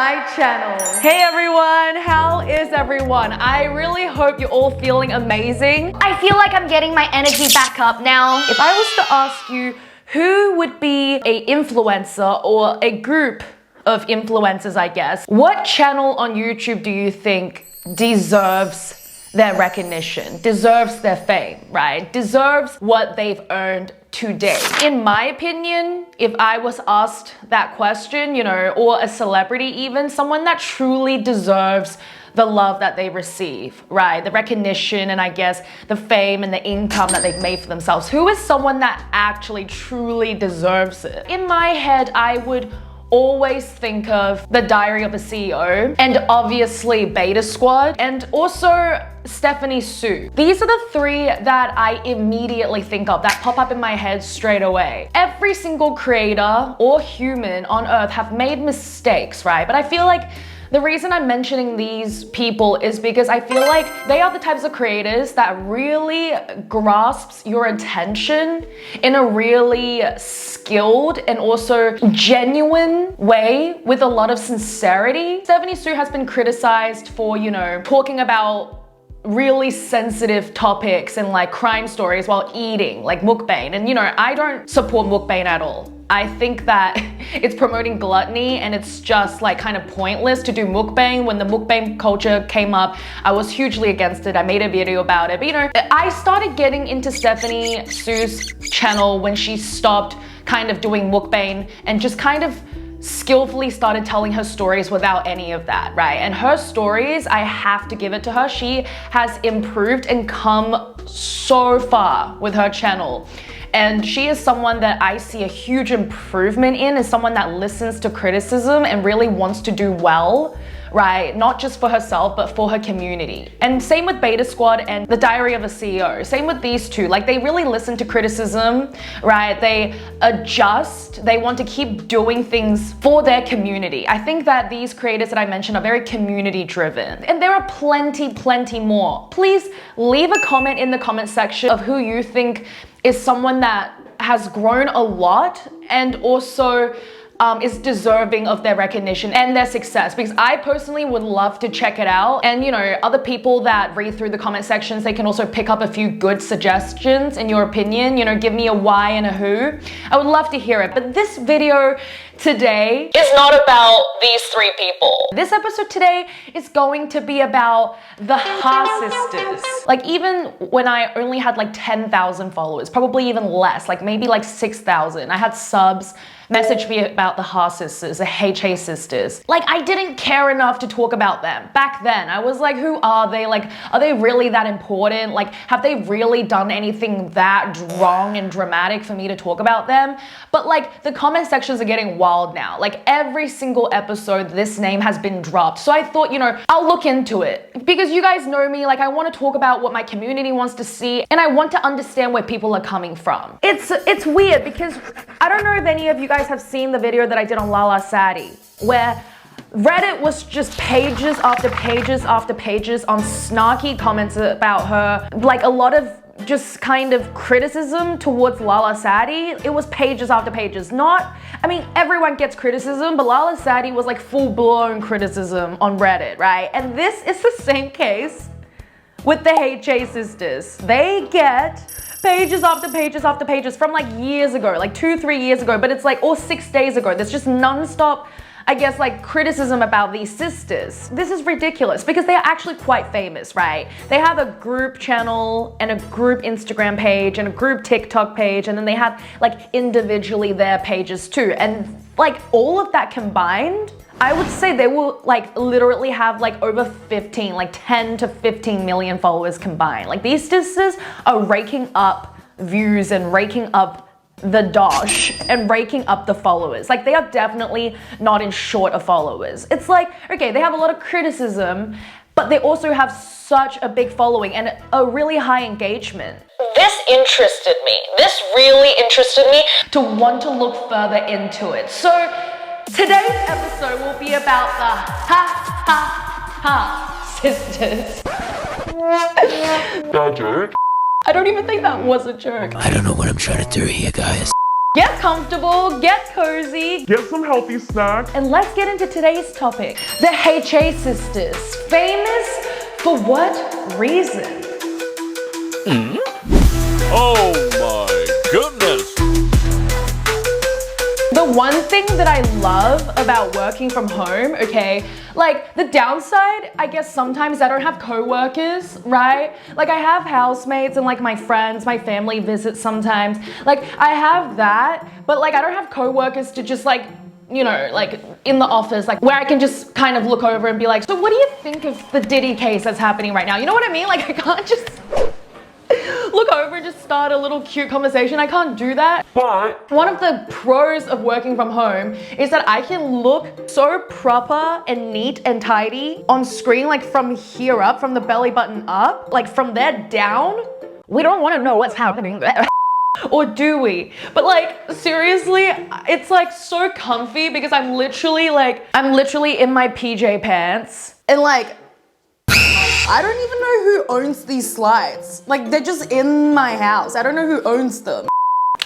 my channel. Hey everyone, how is everyone? I really hope you're all feeling amazing. I feel like I'm getting my energy back up now. If I was to ask you who would be an influencer or a group of influencers, I guess, what channel on YouTube do you think deserves their recognition, deserves their fame, right? Deserves what they've earned today? In my opinion, if I was asked that question, you know, or a celebrity even, someone that truly deserves the love that they receive, right? The recognition and I guess the fame and the income that they've made for themselves. Who is someone that actually truly deserves it? In my head, I would always think of The Diary of a CEO and obviously Beta Squad and also Stephanie Su. These are the three that I immediately think of, that pop up in my head straight away. Every single creator or human on earth have made mistakes, right? But I feel like the reason I'm mentioning these people is because I feel like they are the types of creators that really grasps your attention in a really skilled and also genuine way with a lot of sincerity. Stephanie Su has been criticized for, you know, talking about really sensitive topics and like crime stories while eating, like mukbang. And you know, I don't support mukbang at all. I think that it's promoting gluttony and it's just like kind of pointless to do mukbang. When the mukbang culture came up, I was hugely against it. I made a video about it. But you know, I started getting into Stephanie Su's channel when she stopped kind of doing mukbang and just kind of skillfully started telling her stories without any of that, right? And her stories, I have to give it to her. She has improved and come so far with her channel. And she is someone that I see a huge improvement in, is someone that listens to criticism and really wants to do well, right? Not just for herself, but for her community. And same with Beta Squad and The Diary of a CEO. Same with these two. Like, they really listen to criticism, right? They adjust. They want to keep doing things for their community. I think that these creators that I mentioned are very community driven. And there are plenty more. Please leave a comment in the comment section of who you think is someone that has grown a lot and also is deserving of their recognition and their success, because I personally would love to check it out. And you know, other people that read through the comment sections, they can also pick up a few good suggestions in your opinion, you know, give me a why and a who. I would love to hear it. But this video today is not about these three people. This episode today is going to be about the Ha sisters. Like, even when I only had like 10,000 followers, probably even less, like maybe like 6,000, I had subs message me about the Ha sisters, the HA sisters. Like, I didn't care enough to talk about them back then. I was like, who are they? Like, are they really that important? Like, have they really done anything that wrong and dramatic for me to talk about them? But like, the comment sections are getting wild now. Like, every single episode, this name has been dropped. So I thought, you know, I'll look into it because you guys know me. Like, I want to talk about what my community wants to see and I want to understand where people are coming from. It's weird because I don't know if any of you guys have seen the video that I did on Lala Sadi, where Reddit was just pages after pages after pages on snarky comments about her, like a lot of just kind of criticism towards Lala Sadi. It was pages after pages. Not, I mean, everyone gets criticism, but Lala Sadi was like full-blown criticism on Reddit, right? And this is the same case with the HA sisters. They get pages after pages after pages from like years ago, like 2-3 years ago, but it's like, or 6 days ago. There's just non-stop, I guess, like criticism about these sisters. This is ridiculous because they are actually quite famous, right? They have a group channel and a group Instagram page and a group TikTok page, and then they have like individually their pages too. And like all of that combined, I would say they will like literally have like over 15, like 10 to 15 million followers combined. Like, these sisters are raking up views and raking up the dosh and raking up the followers. Like, they are definitely not in short of followers. It's like, okay, they have a lot of criticism, but they also have such a big following and a really high engagement. This interested me. This really interested me to want to look further into it. So today's episode will be about the Ha sisters. That joke? I don't even think that was a joke. I don't know what I'm trying to do here, guys. Get comfortable, get cozy, Get some healthy snacks. and let's get into today's topic. The HA sisters, famous for what reason? Oh my goodness! The one thing that I love about working from home, okay, like the downside, I guess sometimes I don't have co-workers, right? Like I have housemates and like my friends, my family visits sometimes. Like I have that, but like I don't have co-workers to just like, you know, like in the office, like where I can just kind of look over and be like, so what do you think of the Diddy case that's happening right now? You know what I mean? Like I can't just look over and just start a little cute conversation. I can't do that. But One of the pros of working from home is that I can look so proper and neat and tidy on screen, like from here up, from the belly button up, like from there down. We don't want to know what's happening there. Or do we? But like, seriously, it's like so comfy because I'm literally in my PJ pants. And like, I don't even know who owns these slides. Like they're just in my house. I don't know who owns them.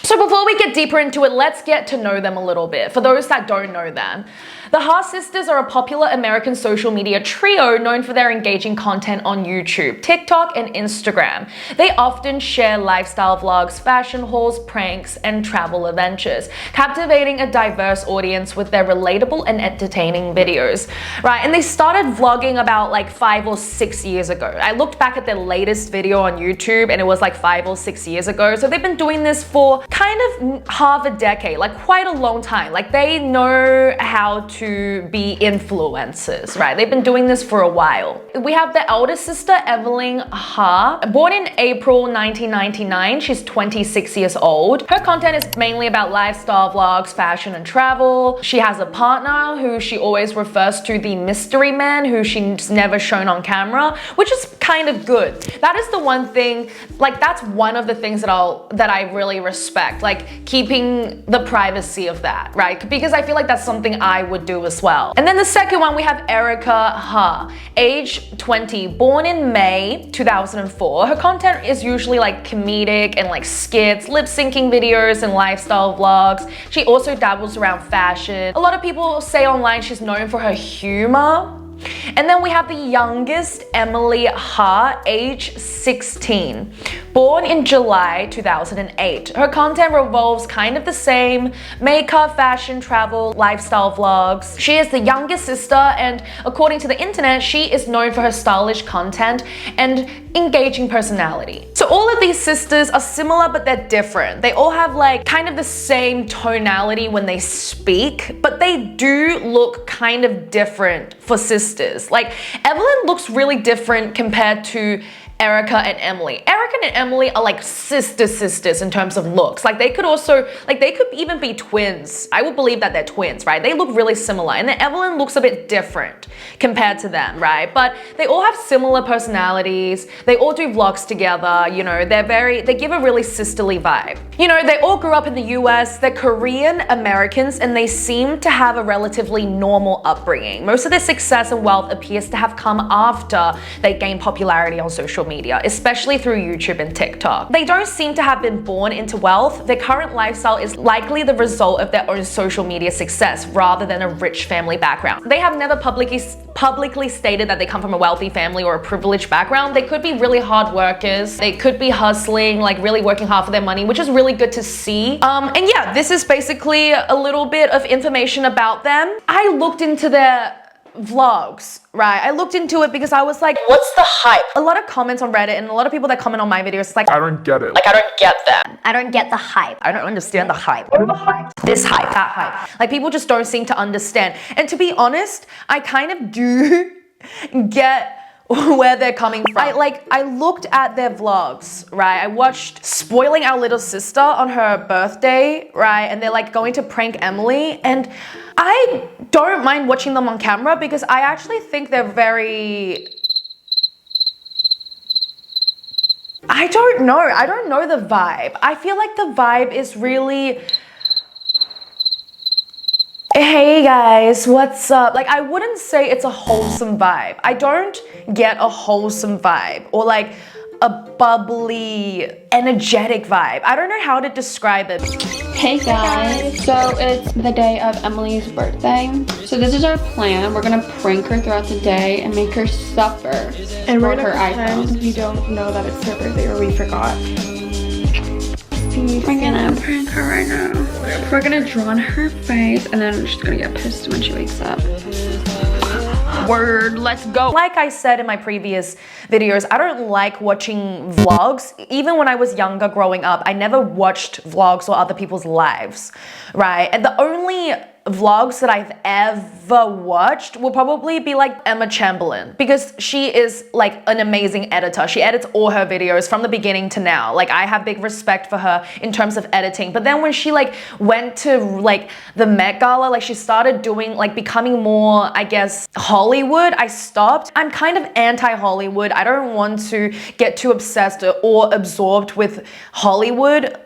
So before we get deeper into it, let's get to know them a little bit. For those that don't know them, the Ha sisters are a popular American social media trio known for their engaging content on YouTube, TikTok, and Instagram. They often share lifestyle vlogs, fashion hauls, pranks, and travel adventures, captivating a diverse audience with their relatable and entertaining videos, right? And they started vlogging about like 5 or 6 years ago. I looked back at their latest video on YouTube and it was like 5 or 6 years ago. So they've been doing this for kind of half a decade, like quite a long time. Like they know how to be influencers, right? They've been doing this for a while. We have the eldest sister, Evelyn Ha, born in April 1999. She's 26 years old. Her content is mainly about lifestyle vlogs, fashion, and travel. She has a partner who she always refers to the mystery man, who she's never shown on camera, which is kind of good. That is the one thing, like that's one of the things that I really respect, like keeping the privacy of that, right? Because I feel like that's something I would do as well. And then the second one, we have Erica Ha, age 20, born in May 2004. Her content is usually like comedic and like skits, lip syncing videos, and lifestyle vlogs. She also dabbles around fashion. A lot of people say online she's known for her humor. And then we have the youngest, Emily Ha, age 16, born in July 2008. Her content revolves kind of the same: makeup, fashion, travel, lifestyle vlogs. She is the youngest sister, and according to the internet, she is known for her stylish content and engaging personality. So all of these sisters are similar, but they're different. They all have like kind of the same tonality when they speak, but they do look kind of different for sisters. Like Evelyn looks really different compared to Erica and Emily. Erica and Emily are like sisters in terms of looks. Like they could also, like they could even be twins. I would believe that they're twins, right? They look really similar. And then Evelyn looks a bit different compared to them, right? But they all have similar personalities. They all do vlogs together. You know, they give a really sisterly vibe. You know, they all grew up in the US. They're Korean Americans and they seem to have a relatively normal upbringing. Most of their success and wealth appears to have come after they gained popularity on social media, especially through YouTube and TikTok. They don't seem to have been born into wealth. Their current lifestyle is likely the result of their own social media success rather than a rich family background. They have never publicly stated that they come from a wealthy family or a privileged background. They could be really hard workers. They could be hustling, like really working hard for their money, which is really good to see. And yeah, this is basically a little bit of information about them. I looked into their vlogs, right? I looked into it because I was like, what's the hype? A lot of comments on Reddit and a lot of people that comment on my videos like, I don't get it. like, I don't get that. I don't get the hype. I don't understand the hype. This hype, that hype. Like people just don't seem to understand. And to be honest, I kind of do get where they're coming from. I looked at their vlogs, right? I watched spoiling our little sister on her birthday, right? And they're like going to prank Emily, and I don't mind watching them on camera because I actually think they're very... I don't know the vibe. I feel like the vibe is really... Hey guys, what's up? Like, I wouldn't say it's a wholesome vibe. I don't get a wholesome vibe or like a bubbly, energetic vibe. I don't know how to describe it. Hey guys, so it's the day of Emily's birthday. So this is our plan. We're gonna prank her throughout the day and make her suffer And we're for her gonna iPhone. pretend we don't know that it's her birthday or we forgot. We're gonna prank her right now. We're gonna draw on her face and then she's gonna get pissed when she wakes up. Word, let's go. Like I said in my previous videos, I don't like watching vlogs. Even when I was younger growing up, I never watched vlogs or other people's lives, right? And the only vlogs that I've ever watched will probably be like Emma Chamberlain, because she is like an amazing editor. She edits all her videos from the beginning to now. Like, I have big respect for her in terms of editing. But then when she like went to like the Met Gala, like she started doing like becoming more, I guess, Hollywood, I stopped. I'm kind of anti-Hollywood. I don't want to get too obsessed or absorbed with Hollywood,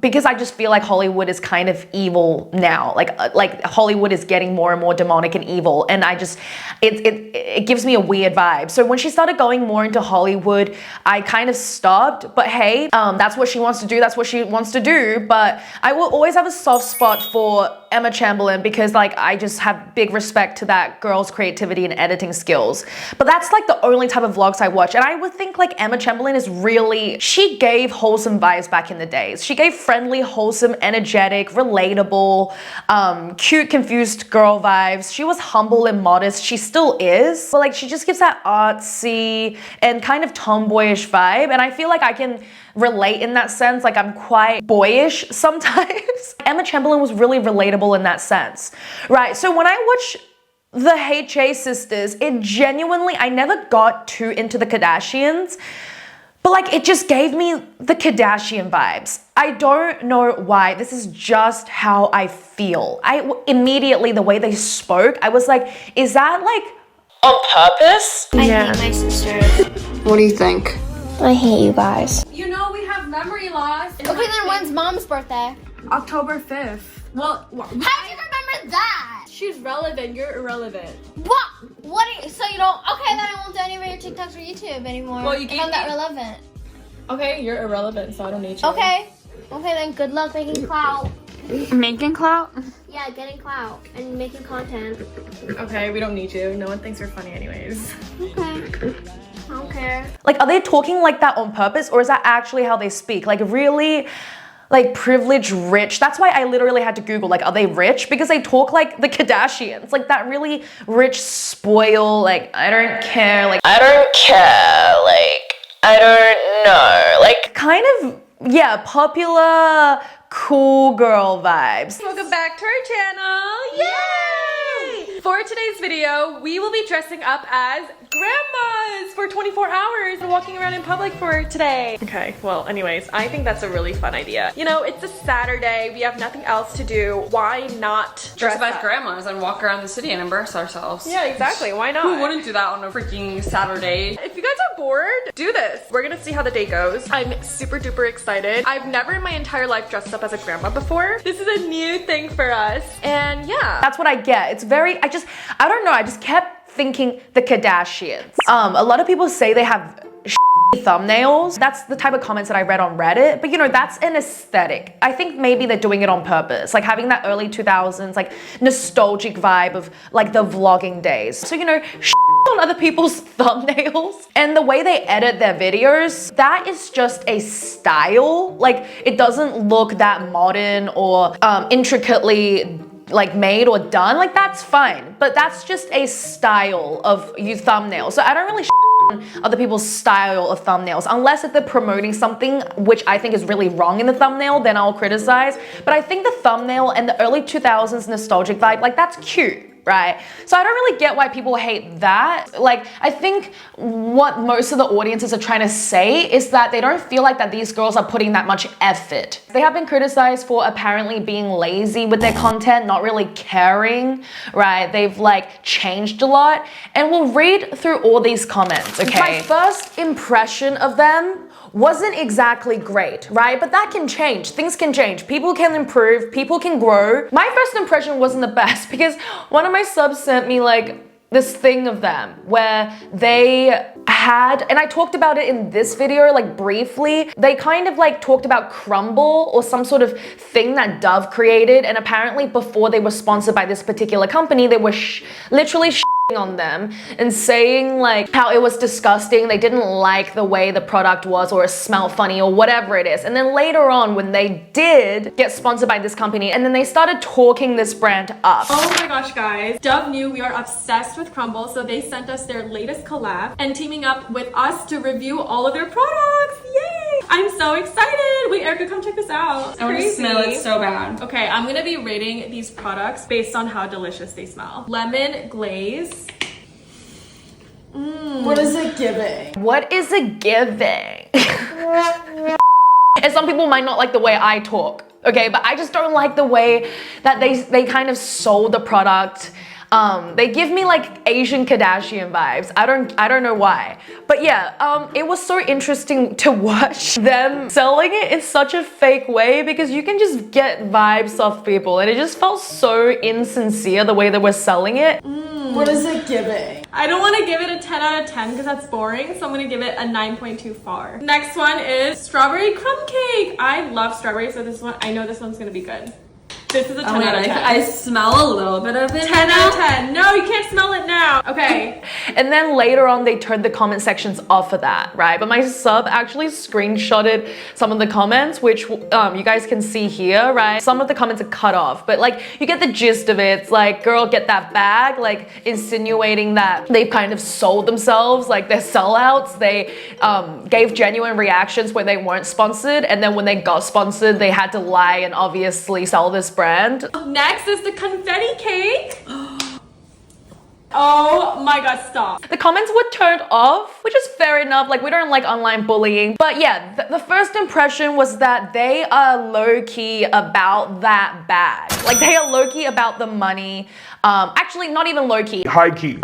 because I just feel like Hollywood is kind of evil now. Like Hollywood is getting more and more demonic and evil, and I just, it gives me a weird vibe. So when she started going more into Hollywood, I kind of stopped. But hey, that's what she wants to do. That's what she wants to do. But I will always have a soft spot for Emma Chamberlain, because like I just have big respect to that girl's creativity and editing skills. But that's like the only type of vlogs I watch. And I would think like Emma Chamberlain is really, she gave wholesome vibes back in the days. She gave friendly, wholesome, energetic, relatable, cute, confused girl vibes. She was humble and modest. She still is. But like she just gives that artsy and kind of tomboyish vibe. And I feel like I can relate in that sense. Like I'm quite boyish sometimes. Emma Chamberlain was really relatable in that sense, right? So when I watch the HA sisters, it genuinely, I never got too into the Kardashians, but like it just gave me the Kardashian vibes. I don't know why. This is just how I feel. Immediately, the way they spoke, I was like, is that like on purpose? I hate my sister. What do you think? I hate you guys. You know we have memory loss. Okay, then when's mom's birthday? October 5th. Well, How do you remember that? she's relevant. You're irrelevant. What? So you don't? Okay, then I won't do any of your TikToks or YouTube anymore. Well, you if gave I'm that me- relevant. Okay, you're irrelevant, so I don't need you. Okay. Okay, then good luck making clout. Making clout? Yeah, getting clout and making content. Okay, we don't need you. No one thinks we're funny anyways. Okay. I don't care. Like, are they talking like that on purpose, or is that actually how they speak? Like, really, like, privileged, rich. That's why I literally had to Google, like, are they rich? Because they talk like the Kardashians, like that really rich, spoil, like, I don't care, like, I don't care, like, I don't know, like, kind of, yeah, popular, cool girl vibes. Welcome back to our channel. Yay! For today's video, we will be dressing up as grandmas for 24 hours and walking around in public for today. Okay, well, anyways, I think that's a really fun idea. You know, it's a Saturday. We have nothing else to do. Why not dress Dress up as up? grandmas and walk around the city and embarrass ourselves. Yeah, exactly. Why not? Who wouldn't do that on a freaking Saturday? If you guys are bored, do this. We're gonna see how the day goes. I'm super duper excited. I've never in my entire life dressed up as a grandma before. This is a new thing for us. And yeah. That's what I get. It's very, I don't know, I just kept thinking the Kardashians. A lot of people say they have thumbnails. That's the type of comments that I read on Reddit, but you know, that's an aesthetic. I think maybe they're doing it on purpose, like having that early 2000s, like nostalgic vibe of like the vlogging days. So, you know, on other people's thumbnails and the way they edit their videos, that is just a style. Like, it doesn't look that modern or intricately like made or done. Like, that's fine, but that's just a style of you thumbnails. So I don't really on other people's style of thumbnails unless if they're promoting something which I think is really wrong in the thumbnail, then I'll criticize. But I think the thumbnail and the early 2000s nostalgic vibe, like, that's cute, right? So I don't really get why people hate that. Like, I think what most of the audiences are trying to say is that they don't feel like that these girls are putting that much effort. They have been criticized for apparently being lazy with their content, not really caring, right? They've like changed a lot, and we'll read through all these comments, okay? My first impression of them wasn't exactly great, right? But that can change. Things can change. People can improve. People can grow. My first impression wasn't the best because one of my subs sent me like this thing of them where they had, and I talked about it in this video like briefly, they kind of like talked about Crumble or some sort of thing that Dove created, and apparently before they were sponsored by this particular company, they were literally on them and saying like how it was disgusting, they didn't like the way the product was, or it smelled funny or whatever it is. And then later on when they did get sponsored by this company, and then they started talking this brand up. Oh my gosh, guys, Dove knew we are obsessed with Crumble, so they sent us their latest collab and teaming up with us to review all of their products. Yay! I'm so excited. Wait, Erica, come check this out. It's I want to crazy. smell it so bad. Okay, I'm gonna be rating these products based on how delicious they smell. Lemon glaze. What is it giving? What is it giving? And some people might not like the way I talk, okay? But I just don't like the way that they kind of sold the product. They give me like Asian Kardashian vibes. I don't know why. But yeah, it was so interesting to watch them selling it in such a fake way, because you can just get vibes off people, and it just felt so insincere the way they were selling it. What is it giving? I don't want to give it a 10 out of 10 because that's boring, so I'm going to give it a 9.24. Next one is strawberry crumb cake. I love strawberry, so this one, I know this one's going to be good. This is a 10 out of 10. I smell a little bit of it. 10 out of 10. No, you can't smell it now. Okay. And then later on, they turned the comment sections off of that, right? But my sub actually screenshotted some of the comments, which you guys can see here, right? Some of the comments are cut off, but like you get the gist of it. It's like, girl, get that bag, like insinuating that they've kind of sold themselves, like they're sellouts. They gave genuine reactions where they weren't sponsored, and then when they got sponsored, they had to lie and obviously sell this brand. Next is the confetti cake. Oh my god, stop. The comments were turned off, which is fair enough. Like, we don't like online bullying. But yeah, the first impression was that they are low-key about that bag. Like, they are low-key about the money. Actually, not even low-key. High-key.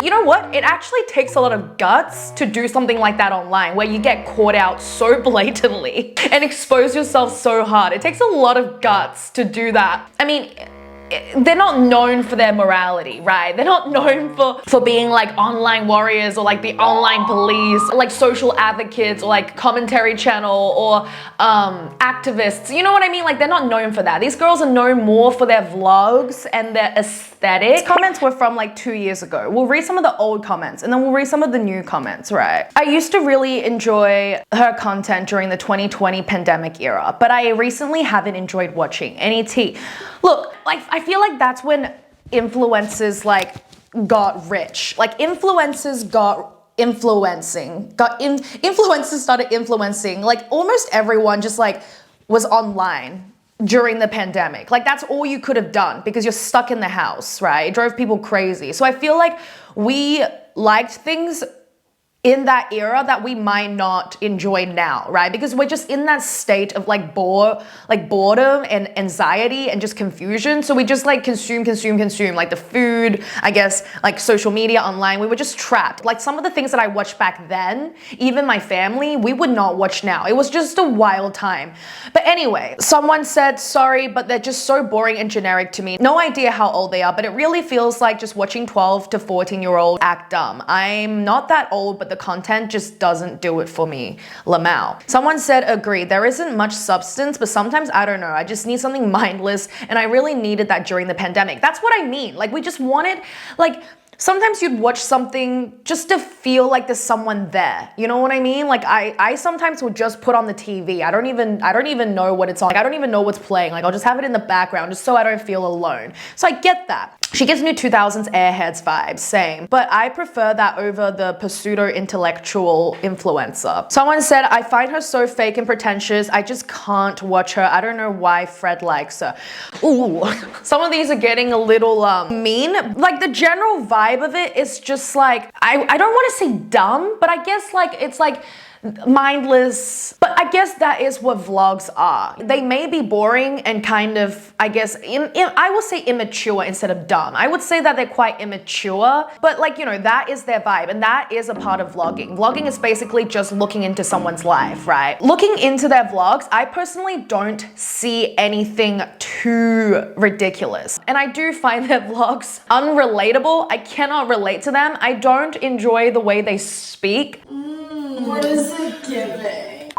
You know what? It actually takes a lot of guts to do something like that online, where you get caught out so blatantly and expose yourself so hard. It takes a lot of guts to do that. I mean, they're not known for their morality, right? They're not known for being like online warriors, or like the online police, or like social advocates, or like commentary channel, or activists. You know what I mean? Like, they're not known for that. These girls are known more for their vlogs and their aesthetic. These comments were from like 2 years ago. We'll read some of the old comments and then we'll read some of the new comments, right? I used to really enjoy her content during the 2020 pandemic era, but I recently haven't enjoyed watching any tea. Look, like, I feel like that's when influencers like got rich. Like, influencers got influencing, influencers started influencing. Like, almost everyone just like was online during the pandemic. Like, that's all you could have done because you're stuck in the house, right? It drove people crazy. So I feel like we liked things in that era that we might not enjoy now, right? Because we're just in that state of like boredom and anxiety and just confusion. So we just like consume, like the food, I guess, like social media, online. We were just trapped. Like, some of the things that I watched back then, even my family, we would not watch now. It was just a wild time. But anyway, someone said, sorry, but they're just so boring and generic to me. No idea how old they are, but it really feels like just watching 12 to 14-year-old act dumb. I'm not that old, but the content just doesn't do it for me. Lamau. Someone said, agree, there isn't much substance, but sometimes, I don't know, I just need something mindless, and I really needed that during the pandemic. That's what I mean. Like, we just wanted, like, sometimes you'd watch something just to feel like there's someone there. You know what I mean? Like, I sometimes would just put on the TV. I don't even know what it's on. Like, I don't even know what's playing. Like, I'll just have it in the background just so I don't feel alone. So I get that. She gives me 2000s Airheads vibes, same. But I prefer that over the pseudo-intellectual influencer. Someone said, I find her so fake and pretentious. I just can't watch her. I don't know why Fred likes her. Ooh, some of these are getting a little mean. Like, the general vibe of it is just like, I don't want to say dumb, but I guess like it's like mindless. But I guess that is what vlogs are. They may be boring and kind of, I guess, I will say immature instead of dumb. I would say that they're quite immature, but like, you know, that is their vibe and that is a part of vlogging. Vlogging is basically just looking into someone's life, right? Looking into their vlogs, I personally don't see anything too ridiculous. And I do find their vlogs unrelatable. I cannot relate to them. I don't enjoy the way they speak. What is it giving?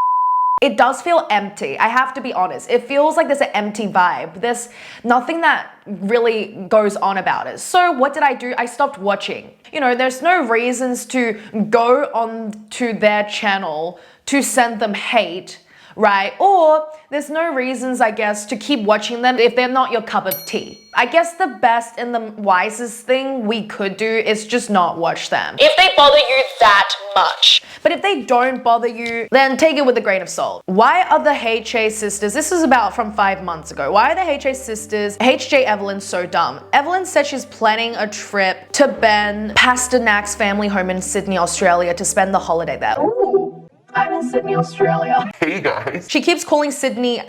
It does feel empty. I have to be honest. It feels like there's an empty vibe. There's nothing that really goes on about it. So what did I do? I stopped watching. You know, there's no reasons to go on to their channel to send them hate, right? Or there's no reasons, I guess, to keep watching them if they're not your cup of tea. I guess the best and the wisest thing we could do is just not watch them. If they bother you that much. But if they don't bother you, then take it with a grain of salt. Why are the HJ sisters, this is about from 5 months ago, why are the HJ sisters, HJ Evelyn, so dumb? Evelyn said she's planning a trip to Ben Pasternak's family home in Sydney, Australia to spend the holiday there. Ooh, I'm in Sydney, Australia. Hey guys. She keeps calling Cindy.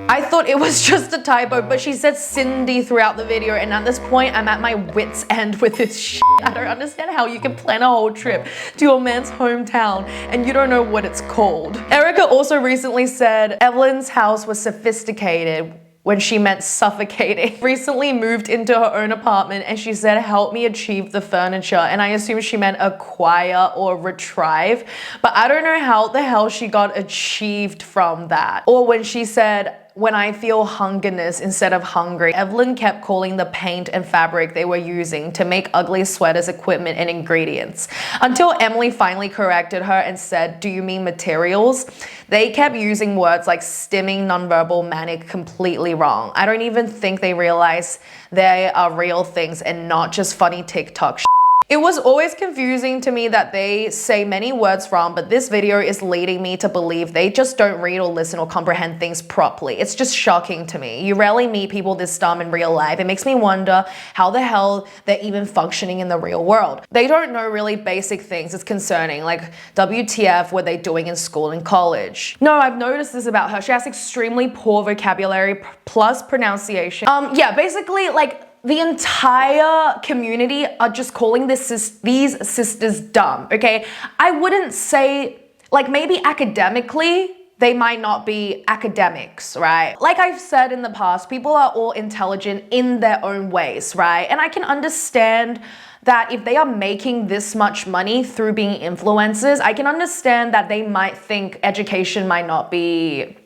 I thought it was just a typo, but she said Cindy throughout the video, and at this point, I'm at my wit's end with this shit. I don't understand how you can plan a whole trip to your man's hometown and you don't know what it's called. Erica also recently said Evelyn's house was sophisticated when she meant suffocating. Recently moved into her own apartment and she said, help me achieve the furniture. And I assume she meant acquire or retrieve, but I don't know how the hell she got achieved from that. Or when she said, when I feel hungerness instead of hungry. Evelyn kept calling the paint and fabric they were using to make ugly sweaters equipment and ingredients. Until Emily finally corrected her and said, do you mean materials? They kept using words like stimming, nonverbal, manic completely wrong. I don't even think they realize they are real things and not just funny TikTok shit. It was always confusing to me that they say many words wrong, but this video is leading me to believe they just don't read or listen or comprehend things properly. It's just shocking to me. You rarely meet people this dumb in real life. It makes me wonder how the hell they're even functioning in the real world. They don't know really basic things. It's concerning. Like, WTF were they doing in school and college? No, I've noticed this about her. She has extremely poor vocabulary plus pronunciation. Yeah, basically, like, the entire community are just calling these sisters dumb, okay? I wouldn't say, like, maybe academically, they might not be academics, right? Like I've said in the past, people are all intelligent in their own ways, right? And I can understand that if they are making this much money through being influencers, I can understand that they might think education might not be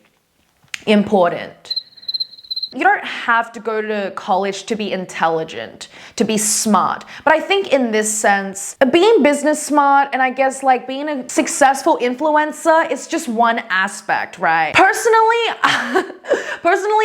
important. You don't have to go to college to be intelligent, to be smart. But I think in this sense, being business smart and I guess like being a successful influencer is just one aspect, right? Personally,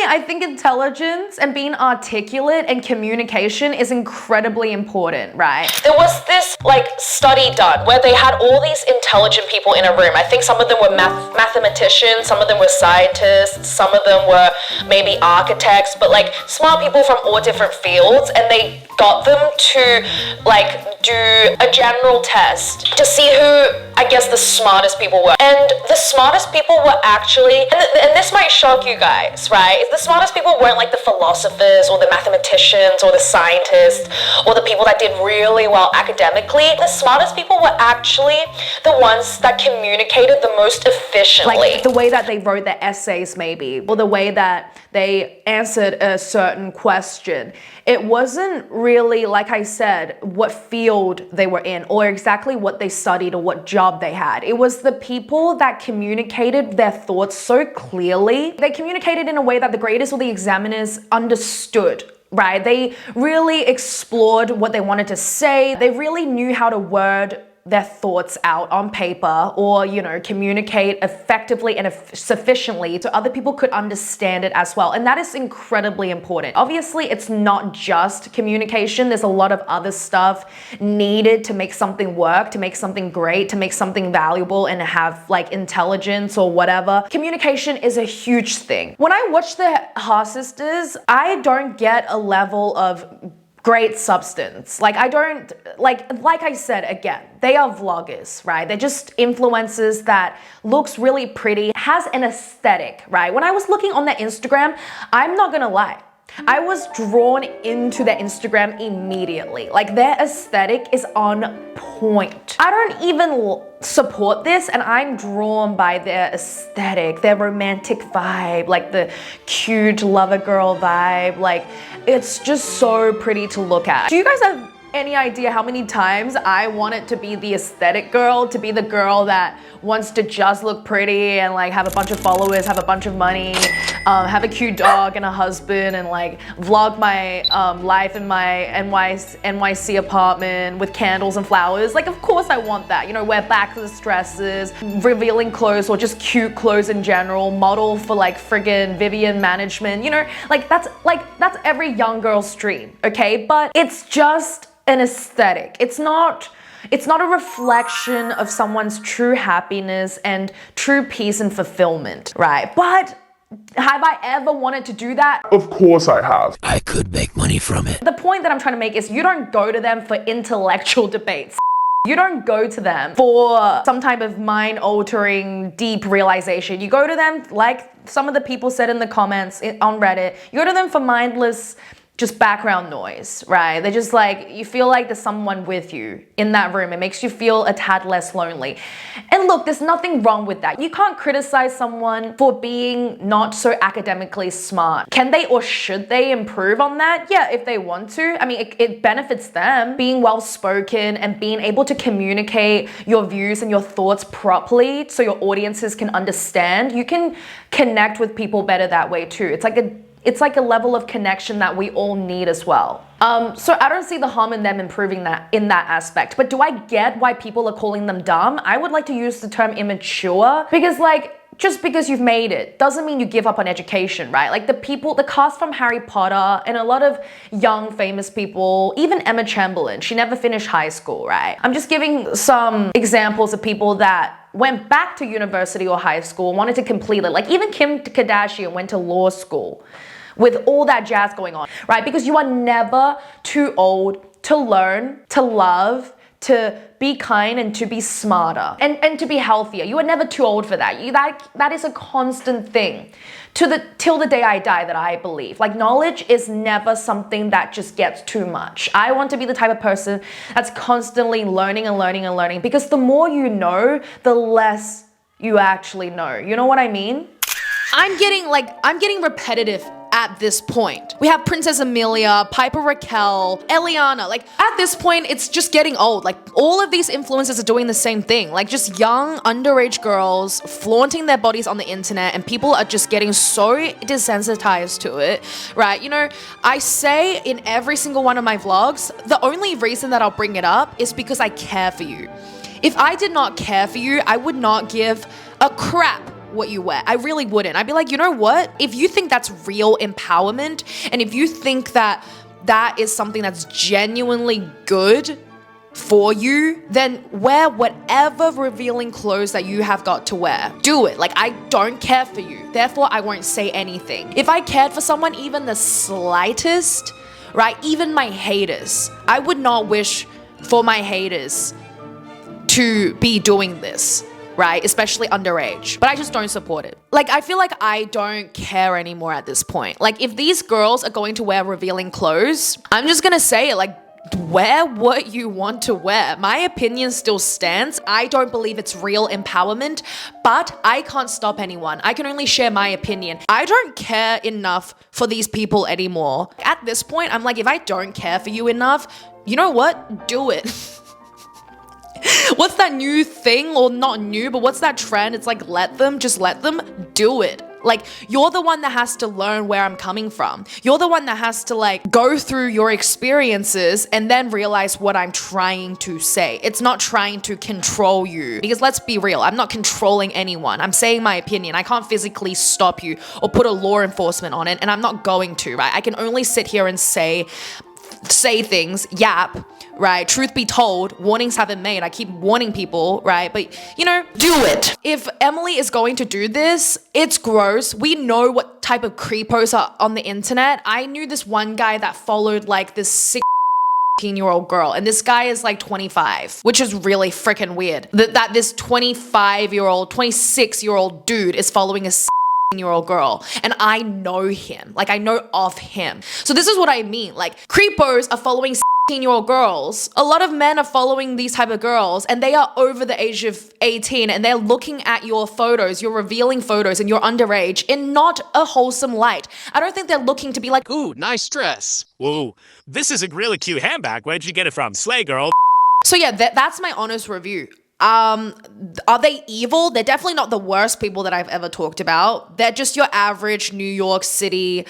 I think intelligence and being articulate and communication is incredibly important, right? There was this like study done where they had all these intelligent people in a room. I think some of them were mathematicians, some of them were scientists, some of them were maybe architects, but like smart people from all different fields, and they got them to like do a general test to see who I guess the smartest people were. And the smartest people were actually, and this might shock you guys, right? The smartest people weren't like the philosophers or the mathematicians or the scientists or the people that did really well academically. The smartest people were actually the ones that communicated the most efficiently. Like the way that they wrote their essays maybe, or the way that they answered a certain question. It wasn't really, like I said, what field they were in or exactly what they studied or what job they had. It was the people that communicated their thoughts so clearly. They communicated in a way that the graders or the examiners understood, right? They really explored what they wanted to say. They really knew how to word their thoughts out on paper, or, you know, communicate effectively and sufficiently so other people could understand it as well. And that is incredibly important. Obviously, it's not just communication. There's a lot of other stuff needed to make something work, to make something great, to make something valuable and have like intelligence or whatever. Communication is a huge thing. When I watch the Ha sisters, I don't get a level of great substance. Like I don't, like I said, again, they are vloggers, right? They're just influencers that looks really pretty, has an aesthetic, right? When I was looking on their Instagram, I'm not gonna lie, I was drawn into their Instagram immediately. Like their aesthetic is on point. I don't even support this and I'm drawn by their aesthetic, their romantic vibe, like the cute lover girl vibe. Like it's just so pretty to look at. Do you guys have any idea how many times I wanted to be the aesthetic girl, to be the girl that wants to just look pretty and like have a bunch of followers, have a bunch of money, have a cute dog and a husband, and like vlog my life in my NYC apartment with candles and flowers? Like of course I want that, you know, wear backless dresses, revealing clothes, or just cute clothes in general, model for like friggin' Vivian management, you know, that's every young girl's dream, okay? But it's just an aesthetic. It's not a reflection of someone's true happiness and true peace and fulfillment, right? But have I ever wanted to do that? Of course I have. I could make money from it. The point that I'm trying to make is you don't go to them for intellectual debates. You don't go to them for some type of mind-altering, deep realization. You go to them, like some of the people said in the comments on Reddit, you go to them for mindless, just background noise, right? They're just like, you feel like there's someone with you in that room. It makes you feel a tad less lonely. And look, there's nothing wrong with that. You can't criticize someone for being not so academically smart. Can they or should they improve on that? Yeah, if they want to. I mean, it benefits them. Being well-spoken and being able to communicate your views and your thoughts properly so your audiences can understand. You can connect with people better that way too. It's like a level of connection that we all need as well. So I don't see the harm in them improving that in that aspect. But do I get why people are calling them dumb? I would like to use the term immature because like, just because you've made it doesn't mean you give up on education, right? Like the cast from Harry Potter and a lot of young famous people, even Emma Chamberlain, she never finished high school, right? I'm just giving some examples of people that went back to university or high school, wanted to complete it. Like even Kim Kardashian went to law school with all that jazz going on, right? Because you are never too old to learn, to love, to be kind, and to be smarter and to be healthier. You are never too old for that. That is a constant thing till the day I die, that I believe. Like knowledge is never something that just gets too much. I want to be the type of person that's constantly learning and learning and learning, because the more you know, the less you actually know. You know what I mean? I'm getting repetitive at this point. We have Princess Amelia, Piper Raquel, Eliana. Like at this point, it's just getting old. Like all of these influencers are doing the same thing. Like just young, underage girls flaunting their bodies on the internet, and people are just getting so desensitized to it, right? You know, I say in every single one of my vlogs, the only reason that I'll bring it up is because I care for you. If I did not care for you, I would not give a crap what you wear. I really wouldn't. I'd be like, you know what? If you think that's real empowerment, and if you think that that is something that's genuinely good for you, then wear whatever revealing clothes that you have got to wear. Do it. Like, I don't care for you. Therefore, I won't say anything. If I cared for someone even the slightest, right? Even my haters, I would not wish for my haters to be doing this, right? Especially underage. But I just don't support it. Like, I feel like I don't care anymore at this point. Like, if these girls are going to wear revealing clothes, I'm just gonna say it, like, wear what you want to wear. My opinion still stands. I don't believe it's real empowerment, but I can't stop anyone. I can only share my opinion. I don't care enough for these people anymore. At this point, I'm like, if I don't care for you enough, you know what? Do it. What's that new thing? Or not new, but what's that trend? It's like, just let them do it. Like, you're the one that has to learn where I'm coming from. You're the one that has to like go through your experiences and then realize what I'm trying to say. It's not trying to control you, because let's be real, I'm not controlling anyone. I'm saying my opinion. I can't physically stop you or put a law enforcement on it, and I'm not going to, right? I can only sit here and say things, yap, right? Truth be told, warnings have been made. I keep warning people, right? But, you know, do it. If Emily is going to do this, it's gross. We know what type of creepos are on the internet. I knew this one guy that followed like this sick 16-year-old girl, and this guy is like 25, which is really freaking weird. That this 25-year-old, 26-year-old dude is following a 16-year-old girl, and I know him. Like, I know of him. So this is what I mean. Like, creepos are following 16-year-old girls. A lot of men are following these type of girls, and they are over the age of 18, and they're looking at your photos, your revealing photos, and you're underage in not a wholesome light. I don't think they're looking to be like, ooh, nice dress. Whoa, this is a really cute handbag. Where'd you get it from? Slay, girl. So yeah, that's my honest review. Are they evil? They're definitely not the worst people that I've ever talked about. They're just your average New York City,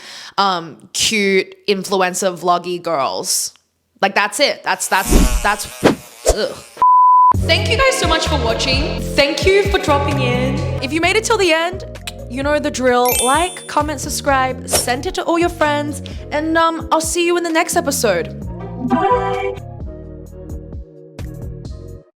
cute influencer vloggy girls. Like, that's it. That's ugh. Thank you guys so much for watching. Thank you for dropping in. If you made it till the end, you know the drill. Like, comment, subscribe, send it to all your friends, and I'll see you in the next episode. Bye.